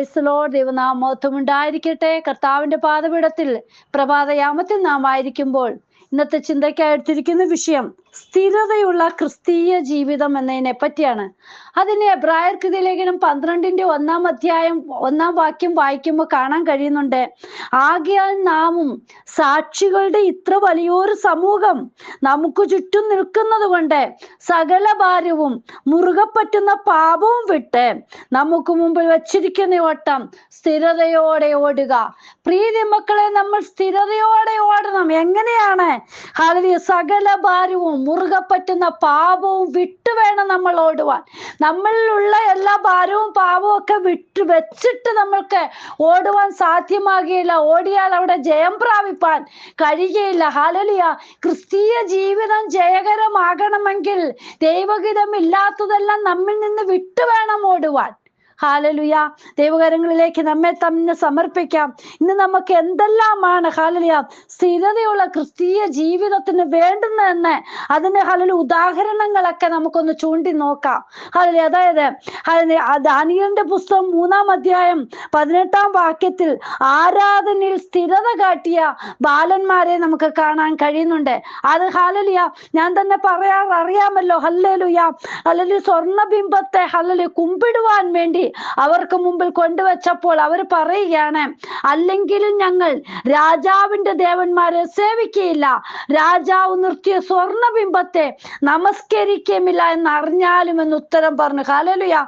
Praise Lord. ദൈവനാമം ഉണ്ടായിരിക്കട്ടെ. കർത്താവിന്റെ പാദപീഠത്തിൽ പ്രഭാതയാമത്തിൽ നാം ആയിരിക്കുമ്പോൾ ഇന്നത്തെ ചിന്തയ്ക്കായി എടുത്തിരിക്കുന്ന വിഷയം സ്ഥിരതയുള്ള ക്രിസ്തീയ ജീവിതം എന്നതിനെ പറ്റിയാണ്. അതിന് എബ്രായർക്ക് ലേഖനം 12-ന്റെ 1 വാക്യം വായിക്കുമ്പോൾ കാണാൻ കഴിയുന്നുണ്ട്. ആകയാൽ നാമും സാക്ഷികളുടെ ഇത്ര വലിയൊരു സമൂഹം നമുക്ക് ചുറ്റും നിൽക്കുന്നത് കൊണ്ട് സകല ഭാരവും മുറുകെ പറ്റുന്ന പാപവും വിട്ട് നമുക്ക് മുമ്പിൽ വച്ചിരിക്കുന്ന ഓട്ടം സ്ഥിരതയോടെ ഓടുക. പ്രീതി മക്കളെ, നമ്മൾ സ്ഥിരതയോടെ ഓടണം. എങ്ങനെയാണ്? ഹല്ലേലൂയ. സകല ഭാരവും മുറുകെ പറ്റുന്ന പാപവും വിട്ടു വേണം നമ്മൾ ഓടുവാൻ. നമ്മളിലുള്ള എല്ലാ ഭാരവും പാപവും ഒക്കെ വെച്ചിട്ട് നമ്മൾക്ക് ഓടുവാൻ സാധ്യമാകുകയില്ല. ഓടിയാൽ അവിടെ ജയം പ്രാപിപ്പാൻ കഴിയുകയില്ല. ഹല്ലേലൂയ. ക്രിസ്തീയ ജീവിതം ജയകരമാകണമെങ്കിൽ ദൈവഹിതം ഇല്ലാത്തതെല്ലാം നമ്മിൽ നിന്ന് വിട്ടു വേണം ഓടുവാൻ. ഹല്ലേലൂയ. ദൈവകരങ്ങളിലേക്ക് നമ്മെ തന്നെ സമർപ്പിക്കാം. ഇന്ന് നമുക്ക് എന്തെല്ലാമാണ് ഹല്ലേലൂയ സ്ഥിരതയുള്ള ക്രിസ്തീയ ജീവിതത്തിന് വേണ്ടുന്നതെന്ന് അതിന്റെ ഹല്ലേലൂയ ഉദാഹരണങ്ങളൊക്കെ നമുക്കൊന്ന് ചൂണ്ടി നോക്കാം. ഹല്ലേലൂയ. അതായത് ദാനിയേലിന്റെ പുസ്തകം 3-ാം വാക്യത്തിൽ ആരാധനയിൽ സ്ഥിരത കാട്ടിയ ബാലന്മാരെ നമുക്ക് കാണാൻ കഴിയുന്നുണ്ട്. അത് ഹല്ലേലൂയ ഞാൻ തന്നെ അറിയാമല്ലോ. ഹല്ലേലൂയ. ഹല്ലേലൂയ. സ്വർണ്ണബിംബത്തെ ഹല്ലേലൂയ കുമ്പിടുവാൻ വേണ്ടി അവർക്ക് മുമ്പിൽ കൊണ്ടുവച്ചപ്പോൾ അവർ പറയുകയാണ്, അല്ലെങ്കിലും ഞങ്ങൾ രാജാവിന്റെ ദേവന്മാരെ സേവിക്കുകയില്ല, രാജാവ് നിർത്തിയ സ്വർണ്ണബിംബത്തെ നമസ്കരിക്കുമില്ല എന്ന് അറിഞ്ഞാലും എന്ന് ഉത്തരം പറഞ്ഞു. ഹല്ലേലൂയ.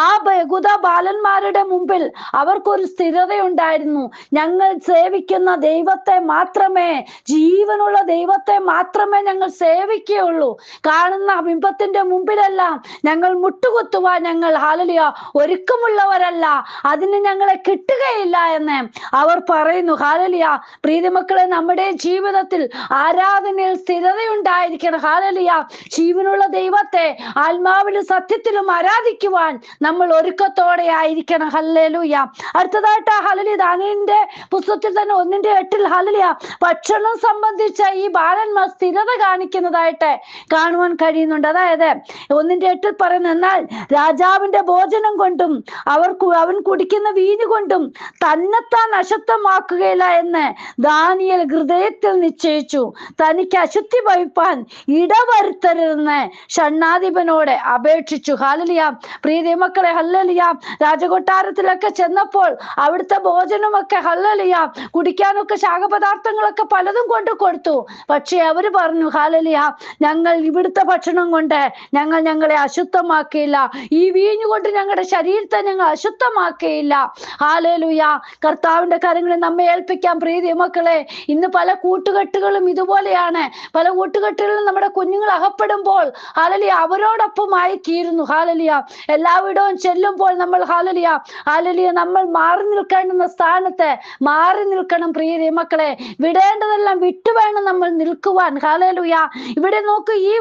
ആ യഹൂദ ബാലന്മാരുടെ മുമ്പിൽ അവർക്കൊരു സ്ഥിരതയുണ്ടായിരുന്നു. ഞങ്ങൾ സേവിക്കുന്ന ദൈവത്തെ മാത്രമേ, ജീവനുള്ള ദൈവത്തെ മാത്രമേ ഞങ്ങൾ സേവിക്കുകയുള്ളൂ. കാണുന്ന ബിംബത്തിന്റെ മുമ്പിലെല്ലാം ഞങ്ങൾ മുട്ടുകുത്തുവാൻ ഞങ്ങൾ ഹല്ലേലൂയ ഒരുക്കമുള്ളവരല്ല, അതിന് ഞങ്ങളെ കിട്ടുകയില്ല എന്ന് അവർ പറയുന്നു. ഹല്ലേലൂയ. പ്രീതിമക്കളെ, നമ്മുടെ ജീവിതത്തിൽ ആരാധനയിൽ സ്ഥിരതയുണ്ടായിരിക്കണം. ഹല്ലേലൂയ. ജീവനുള്ള ദൈവത്തെ ആത്മാവിലും സത്യത്തിലും ആരാധിക്കുവാൻ നമ്മൾ ഒരുക്കത്തോടെ ആയിരിക്കണം. ഹല്ലേലൂയ. അടുത്തതായിട്ട് ഹല്ലേലൂയ ദാനിയേലിന്റെ പുസ്തകത്തിൽ തന്നെ 1-8 ഹല്ലേലൂയ ഭക്ഷണം സംബന്ധിച്ച ഈ ബാലന്മാർ സ്ഥിരത കാണിക്കുന്നതായിട്ട് കാണുവാൻ കഴിയുന്നുണ്ട്. അതായത് 1-8 പറയുന്നു, എന്നാൽ രാജാവിന്റെ ഭോജനം കൊണ്ടും അവൻ കുടിക്കുന്ന വീഞ്ഞു കൊണ്ടും തന്നെത്താൻ അശുദ്ധമാക്കുകയില്ല എന്ന് ദാനിയേൽ ഹൃദയത്തിൽ നിശ്ചയിച്ചു. തനിക്ക് അശുദ്ധി ഭവിപ്പാൻ ഇടവരുത്തരുതെന്ന് ഷണ്ഡാധിപനോട് അപേക്ഷിച്ചു. ഹല്ലേലൂയ. പ്രിയമക്കളെ, ഹല്ലേലൂയ രാജകൊട്ടാരത്തിലൊക്കെ ചെന്നപ്പോൾ അവിടുത്തെ ഭോജനമൊക്കെ ഹല്ലേലൂയ കുടിക്കാനൊക്കെ ശാഖപദാർത്ഥങ്ങളൊക്കെ പലതും കൊണ്ട് കൊടുത്തു. പക്ഷെ അവര് പറഞ്ഞു, ഹല്ലേലൂയ ഞങ്ങൾ ഇവിടുത്തെ ഭക്ഷണം കൊണ്ട് ഞങ്ങളെ അശുദ്ധമാക്കിയില്ല, ഈ വീഞ്ഞു കൊണ്ട് ഞങ്ങളുടെ ശരീരത്തെ ഞങ്ങൾ അശുദ്ധമാക്കുകയില്ല. ഹല്ലേലൂയ. കർത്താവിന്റെ കരങ്ങളിൽ നമ്മെ ഏൽപ്പിക്കാം. പ്രീതി മക്കളെ, ഇന്ന് പല കൂട്ടുകെട്ടുകളും ഇതുപോലെയാണ്. പല കൂട്ടുകെട്ടുകളിലും നമ്മുടെ കുഞ്ഞുങ്ങൾ അകപ്പെടുമ്പോൾ ഹല്ലേലൂയ അവരോടൊപ്പമായി തീരുന്നു. ഹല്ലേലൂയ. എല്ലാവിടവും ചെല്ലുമ്പോൾ നമ്മൾ ഹല്ലേലൂയ നമ്മൾ മാറി നിൽക്കേണ്ടുന്ന സ്ഥാനത്ത് മാറി നിൽക്കണം. പ്രീതി മക്കളെ, വിടേണ്ടതെല്ലാം വിട്ടുവേണം നമ്മൾ നിൽക്കുവാൻ. ഹല്ലേലൂയ. ഇവിടെ നോക്ക്, ഈ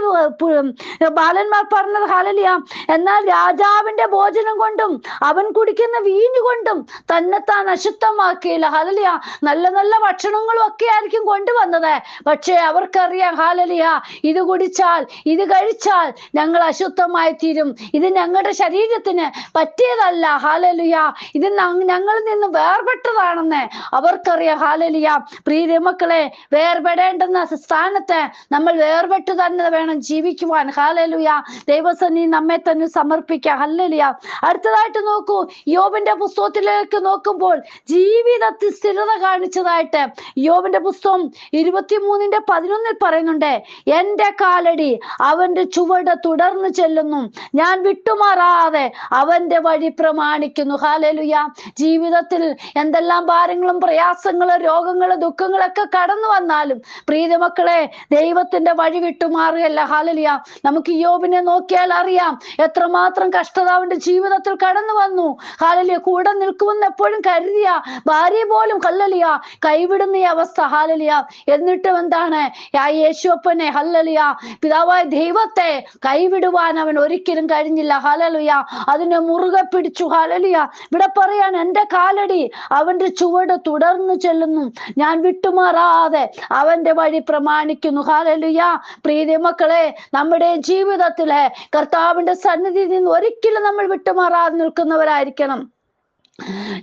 ബാലന്മാർ പറഞ്ഞത് ഹല്ലേലൂയ, എന്നാൽ രാജാവിന്റെ ഭോജനം കൊണ്ടും അവൻ കുടിക്കുന്ന വീഞ്ഞു കൊണ്ടും തന്നെത്താൻ അശുദ്ധമാക്കിയില്ല. ഹല്ലേലൂയ. നല്ല നല്ല ഭക്ഷണങ്ങളും ഒക്കെ ആയിരിക്കും കൊണ്ടുവന്നത്. പക്ഷെ അവർക്കറിയാം ഹല്ലേലൂയ ഇത് കുടിച്ചാൽ, ഇത് കഴിച്ചാൽ ഞങ്ങൾ അശുദ്ധമായി തീരും, ഇത് ഞങ്ങളുടെ ശരീരത്തിന് പറ്റിയതല്ല. ഹല്ലേലൂയ. ഇത് ഞങ്ങളിൽ നിന്ന് വേർപെട്ടതാണെന്ന് അവർക്കറിയാം. ഹല്ലേലൂയ. പ്രിയ മക്കളെ, വേർപെടേണ്ടുന്ന സ്ഥാനത്ത് നമ്മൾ വേർപെട്ട് തന്നെ വേണം ജീവിക്കുവാൻ. ഹല്ലേലൂയ. ദൈവസന്നിധി നമ്മെ തന്നെ സമർപ്പിക്കാം. ഹല്ലേലൂയ. അടുത്തതായിട്ട് നോക്കൂ, യോബിന്റെ പുസ്തകത്തിലേക്ക് നോക്കുമ്പോൾ ജീവിതത്തിൽ സ്ഥിരത കാണിച്ചതായിട്ട് യോബിന്റെ പുസ്തകം 23-11 പറയുന്നുണ്ട്, എന്റെ കാലടി അവന്റെ ചുവട് തുടർന്ന് ചെല്ലുന്നു, ഞാൻ വിട്ടുമാറാതെ അവന്റെ വഴി പ്രമാണിക്കുന്നു. ഹല്ലേലൂയ. ജീവിതത്തിൽ എന്തെല്ലാം ഭാരങ്ങളും പ്രയാസങ്ങളും രോഗങ്ങളും ദുഃഖങ്ങളൊക്കെ കടന്നു വന്നാലും പ്രീതി മക്കളെ, ദൈവത്തിന്റെ വഴി വിട്ടുമാറുകയല്ല. ഹല്ലേലൂയ. നമുക്ക് യോബിനെ നോക്കിയാൽ അറിയാം എത്രമാത്രം കഷ്ടത അവന്റെ ജീവിതത്തിൽ കടന്നു വന്നു. ഹല്ലേലൂയ. കൂടെ നിൽക്കുമെന്ന് എപ്പോഴും കരുതിയ ഭാര്യ പോലും ഹല്ലേലൂയ കൈവിടുന്ന ഈ അവസ്ഥ. ഹല്ലേലൂയ. എന്നിട്ടും എന്താണ്, യേശുവപ്പനെ ഹല്ലേലൂയ പിതാവായ ദൈവത്തെ കൈവിടുവാൻ അവൻ ഒരിക്കലും കഴിഞ്ഞില്ല. ഹല്ലേലൂയ. അതിനെ മുറുകെ പിടിച്ചു. ഹല്ലേലൂയ. ഇവിടെ പറയാൻ, എന്റെ കാലടി അവന്റെ ചുവട് തുടർന്ന് ചെല്ലുന്നു, ഞാൻ വിട്ടുമാറാതെ അവന്റെ വഴി പ്രമാണിക്കുന്നു. ഹല്ലേലൂയ. പ്രിയ മക്കളെ, നമ്മുടെ ജീവിതത്തിലെ കർത്താവിന്റെ സന്നിധിയിൽ നിന്ന് ഒരിക്കലും നമ്മൾ വിട്ടുമാറാതെ നിൽക്കുന്നവരായിരിക്കണം.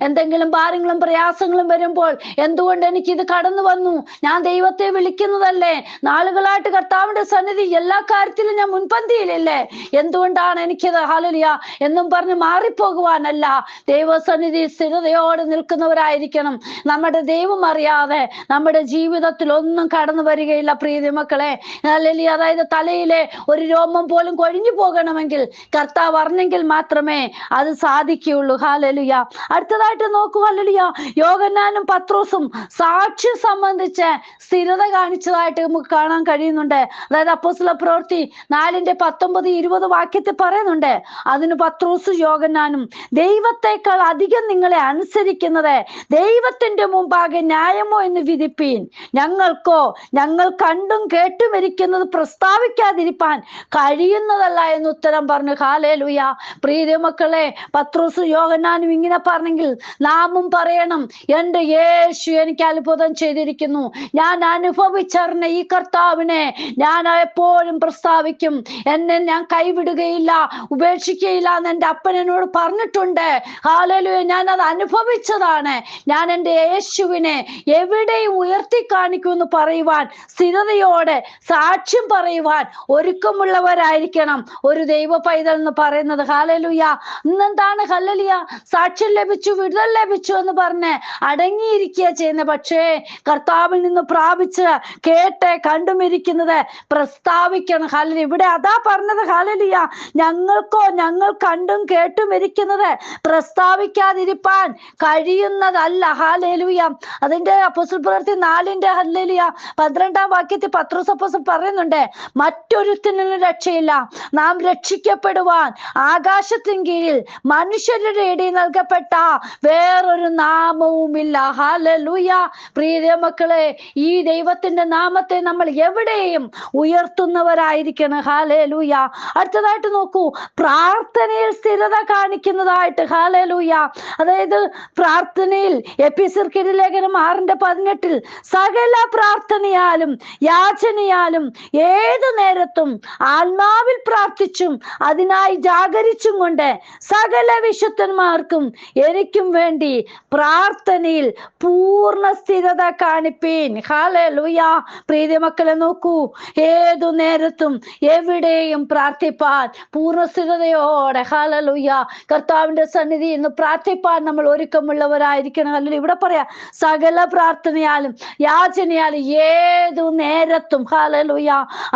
എന്തെങ്കിലും ഭാരങ്ങളും പ്രയാസങ്ങളും വരുമ്പോൾ എന്തുകൊണ്ട് എനിക്കിത് കടന്നു വന്നു, ഞാൻ ദൈവത്തെ വിളിക്കുന്നതല്ലേ, നാളുകളായിട്ട് കർത്താവിന്റെ സന്നിധി എല്ലാ കാര്യത്തിലും ഞാൻ മുൻപന്തിയിലല്ലേ, എന്തുകൊണ്ടാണ് എനിക്കിത് ഹല്ലേലൂയ എന്നും പറഞ്ഞ് മാറിപ്പോകുവാനല്ല, ദൈവസന്നിധി സ്ഥിരതയോടെ നിൽക്കുന്നവരായിരിക്കണം. നമ്മുടെ ദൈവം അറിയാതെ നമ്മുടെ ജീവിതത്തിൽ ഒന്നും കടന്നു വരികയില്ല പ്രിയ മക്കളെ. ഹല്ലേലൂയ. അതായത് തലയിലെ ഒരു രോമം പോലും കൊഴിഞ്ഞു പോകണമെങ്കിൽ കർത്താവ് അറിഞ്ഞെങ്കിൽ മാത്രമേ അത് സാധിക്കുകയുള്ളൂ. ഹല്ലേലൂയ. അടുത്തതായിട്ട് നോക്കൂ, ഹല്ലേലൂയ, യോഹന്നാനും പത്രോസും സാക്ഷ്യം സംബന്ധിച്ച് സ്ഥിരത കാണിച്ചതായിട്ട് നമുക്ക് കാണാൻ കഴിയുന്നുണ്ട്. അതായത് അപ്പോസ്തല പ്രവൃത്തി 4:19-20 വാക്യത്തിൽ പറയുന്നുണ്ട്, അതിന് പത്രോസും യോഹന്നാനും, ദൈവത്തെക്കാൾ അധികം നിങ്ങളെ അനുസരിക്കുന്നത് ദൈവത്തിന്റെ മുമ്പാകെ ന്യായമോ എന്ന് വിധിപ്പീൻ. ഞങ്ങൾക്കോ ഞങ്ങൾ കണ്ടും കേട്ടും ഇരിക്കുന്നത് പ്രസ്താവിക്കാതിരിപ്പാൻ കഴിയുന്നതല്ല എന്ന് ഉത്തരം പറഞ്ഞു. ഹല്ലേലൂയ. പ്രിയ മക്കളെ, പത്രോസും യോഹന്നാനും ഇങ്ങനെ പറഞ്ഞെങ്കിൽ നാമും പറയണം, എൻ്റെ യേശു എനിക്ക് അത്ഭുതം ചെയ്തിരിക്കുന്നു, ഞാൻ അനുഭവിച്ചറിഞ്ഞ ഈ കർത്താവിനെ ഞാൻ എപ്പോഴും പ്രസ്താവിക്കും, എന്നെ ഞാൻ കൈവിടുകയില്ല ഉപേക്ഷിക്കുകയില്ല എന്ന് എൻ്റെ അപ്പൻ എന്നോട് പറഞ്ഞിട്ടുണ്ട്. ഹല്ലേലൂയ. ഞാൻ അത് അനുഭവിച്ചതാണ്. ഞാൻ എൻ്റെ യേശുവിനെ എവിടെയും ഉയർത്തി കാണിക്കുമെന്ന് പറയുവാൻ, സ്ഥിരതയോടെ സാക്ഷ്യം പറയുവാൻ ഒരുക്കമുള്ളവരായിരിക്കണം ഒരു ദൈവ പൈതൽ എന്ന് പറയുന്നത്. ഹല്ലേലൂയ. ഇന്നെന്താണ് ഹല്ലേലൂയ, സാക്ഷ്യം ലഭിച്ചു, വിടുതൽ ലഭിച്ചു എന്ന് പറഞ്ഞ് അടങ്ങിയിരിക്കുക ചെയ്യുന്ന, പക്ഷേ കർത്താവിൽ നിന്ന് പ്രാപിച്ച് കേട്ട് കണ്ടുമിരിക്കുന്നത് പ്രസ്താവിക്കണം. ഹല്ലേലൂയ. ഇവിടെ അതാ പറഞ്ഞത്. ഹല്ലേലൂയ. ഞങ്ങൾക്കോ ഞങ്ങൾ കണ്ടും കേട്ടും ഇരിക്കുന്നത് പ്രസ്താവിക്കാതിരിപ്പാൻ കഴിയുന്നതല്ല. ഹല്ലേലൂയ. അതിന്റെ അപ്പോസ്തല പ്രവൃത്തി 4 ഹല്ലേലൂയ 12 വാക്യത്തിൽ പത്രോസ് അപ്പോസ്തലൻ പറയുന്നുണ്ട്, മറ്റൊരുത്തിനും രക്ഷയില്ല, നാം രക്ഷിക്കപ്പെടുവാൻ ആകാശത്തിൻ കീഴിൽ മനുഷ്യരുടെ ഇടയിൽ നൽകപ്പെട്ട വേറൊരു നാമവുമില്ല. ഹല്ലേലൂയ. പ്രിയ മക്കളെ, ഈ ദൈവത്തിന്റെ നാമത്തെ നമ്മൾ എവിടെയും ഉയർത്തുന്നവരായിരിക്കണം. ഹല്ലേലൂയ. അടുത്തതായിട്ട് നോക്കൂ, പ്രാർത്ഥനയിൽ സ്ഥിരത കാണിക്കുന്നതായിട്ട്. ഹല്ലേലൂയ. അതായത് പ്രാർത്ഥനയിൽ എഫെസ്യർക്കെഴുതിയ ലേഖനം 6:18 സകല പ്രാർത്ഥനയാലും യാചനയാലും ഏതു നേരത്തും ആത്മാവിൽ പ്രാർത്ഥിച്ചും അതിനായി ജാഗരിച്ചും കൊണ്ട് സകല വിശുദ്ധന്മാർക്കും എനിക്കും വേണ്ടി പ്രാർത്ഥനയിൽ പൂർണ്ണ സ്ഥിരത കാണിപ്പീൻ. ഹല്ലേലൂയ. പ്രിയ മക്കളെ നോക്കൂ, ഏതു നേരത്തും എവിടെയും പ്രാർത്ഥിപ്പാൻ പൂർണ്ണ സ്ഥിരതയോടെ ഹല്ലേലൂയ കർത്താവിന്റെ സന്നിധി ഇന്ന് പ്രാർത്ഥിപ്പാൻ നമ്മൾ ഒരുക്കമുള്ളവരായിരിക്കണം. ഹല്ലേലൂയ. ഇവിടെ പറയാ, സകല പ്രാർത്ഥനയാലും യാചനയാലും ഏതു നേരത്തും ഹല്ലേലൂയ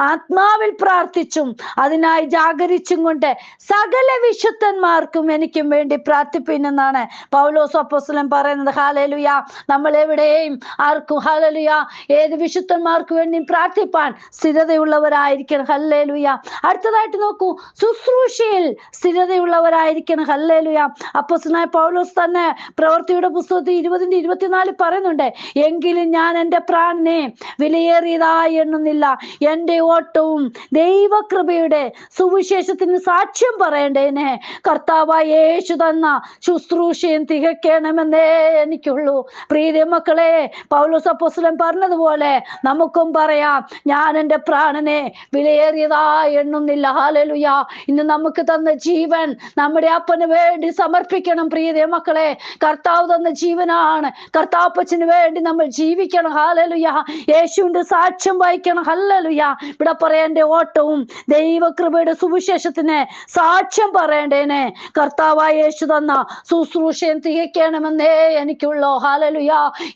ആത്മാവിൽ പ്രാർത്ഥിച്ചും അതിനായി ജാഗരിച്ചും കൊണ്ട് സകല വിശുദ്ധന്മാർക്കും എനിക്കും വേണ്ടി പ്രാർത്ഥിപ്പിനെന്നാണ് പൗലോസ് അപ്പോസ്തലൻ പറയുന്നത്. ഹല്ലേലൂയ. നമ്മൾ എവിടെയും ആർക്കും ഹല്ലേലൂയ ഏത് വിശുദ്ധന്മാർക്ക് വേണ്ടി പ്രാർത്ഥിപ്പാൻ സ്ഥിരതയുള്ളവരായിരിക്കണം. ഹല്ലേലൂയ. അടുത്തതായിട്ട് നോക്കൂ, ശുശ്രൂഷയിൽ സ്ഥിരതയുള്ളവരായിരിക്കണം. ഹല്ലേലൂയ. അപ്പോസ്തലനായ പൗലോസ് തന്നെ പ്രവൃത്തിയുടെ പുസ്തകത്തിൽ 20:24 പറയുന്നുണ്ട്, എങ്കിലും ഞാൻ എൻ്റെ പ്രാണനെ വിലയേറിയതായി എണ്ണുന്നില്ല, എൻ്റെ ഓട്ടവും ദൈവകൃപയുടെ സുവിശേഷത്തിന് സാക്ഷ്യം പറയേണ്ടേനെ കർത്താവായ യേശു തന്ന ശുശ്രൂഷയും തികയ്ക്കണമെന്നേ എനിക്കുള്ളൂ. പ്രിയ മക്കളെ, പൗലോസ് അപ്പോസ്തലൻ പറഞ്ഞതുപോലെ നമുക്കും പറയാം, ഞാൻ എൻ്റെ പ്രാണനെ വിലയേറിയതായി എണ്ണുന്നില്ല. ഹല്ലേലൂയ. ഇന്ന് നമുക്ക് തന്ന ജീവൻ നമ്മുടെ അപ്പന് വേണ്ടി സമർപ്പിക്കണം. പ്രിയ മക്കളെ, കർത്താവ് തന്ന ജീവനാണ്, കർത്താപ്പച്ചന് വേണ്ടി നമ്മൾ ജീവിക്കണം. ഹല്ലേലൂയ. യേശുവിന്റെ സാക്ഷ്യം വഹിക്കണം. ഹല്ലേലൂയ. ഇവിടെ പറയേണ്ട ഓട്ടവും ദൈവകൃപയുടെ സുവിശേഷത്തിന് സാക്ഷ്യം പറയേണ്ടേനെ കർത്താവായ യേശു തന്ന ശുശ്രൂഷയും തികയ്ക്കണമെന്നേ എനിക്കുള്ളൂ. ഹല്ലേലൂയ.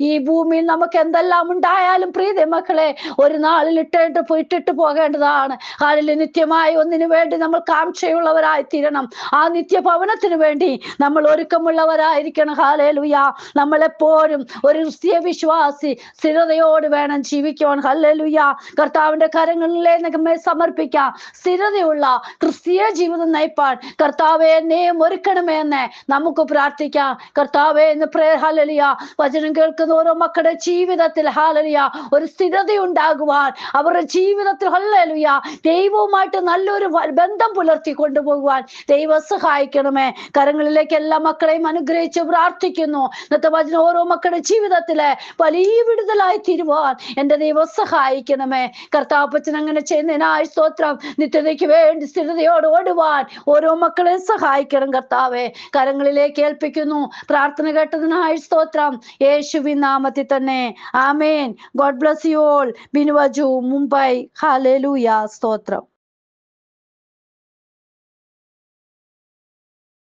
ഈ ഭൂമിയിൽ നമുക്ക് എന്തെല്ലാം ഉണ്ടായാലും പ്രിയ മക്കളെ, ഒരു നാളിൽ ഇട്ടിട്ട് പോകേണ്ടതാണ്. ഹല്ലേലൂയ. നിത്യമായി ഒന്നിനു വേണ്ടി നമ്മൾ കാംക്ഷയുള്ളവരായി തീരണം. ആ നിത്യഭവനത്തിന് വേണ്ടി നമ്മൾ ഒരുക്കമുള്ളവരായിരിക്കണം. ഹല്ലേലൂയ. നമ്മളെപ്പോഴും ഒരു ക്രിസ്തീയ വിശ്വാസി സ്ഥിരതയോട് വേണം ജീവിക്കുവാൻ. ഹല്ലേലൂയ. കർത്താവിന്റെ കരങ്ങളിലെ നമ്മെ സമർപ്പിക്കാം. സ്ഥിരതയുള്ള ക്രിസ്തീയ ജീവിതം നയിപ്പാൻ കർത്താവെ എന്നെയും ഒരുക്കണമേ എന്ന് നമുക്ക് പ്രാർത്ഥിക്കാം. കർത്താവെ എന്ന് ഹല്ലേലൂയ വചനം കേൾക്കുന്ന ഓരോ മക്കളുടെ ജീവിതത്തിൽ ഹല്ലേലൂയ ഒരു സ്ഥിരത ഉണ്ടാകുവാൻ, അവരുടെ ജീവിതത്തിൽ ഹല്ലേലൂയ ദൈവവുമായിട്ട് നല്ലൊരു ബന്ധം പുലർത്തി കൊണ്ടുപോകുവാൻ ദൈവം സഹായിക്കണമേ. കരങ്ങളിലേക്ക് എല്ലാ മക്കളെയും അനുഗ്രഹിച്ച് പ്രാർത്ഥിക്കുന്നു. ഇന്നത്തെ വചനം ഓരോ മക്കളുടെ ജീവിതത്തിലെ വലിയ വിടുതലായി തീരുവാൻ എൻ്റെ ദൈവം സഹായിക്കണമേ. കർത്താപ്പച്ചൻ അങ്ങനെ ചെയ്യുന്നതിനായി സ്തോത്രം. നിത്യതയ്ക്ക് വേണ്ടി സ്ഥിരതയോട് ഓടുവാൻ ഓരോ മക്കളെ സഹായിക്കണം കർത്താവെ. കരങ്ങളിലേക്ക് ഏൽപ്പിക്കുന്നു. പ്രാർത്ഥന കേട്ടതിനായി സ്തോത്രം, യേശുവിൻ നാമത്തിൽ തന്നെ. Amen. God bless you all. Binuvaju, Mumbai. Hallelujah. സ്തോത്രം.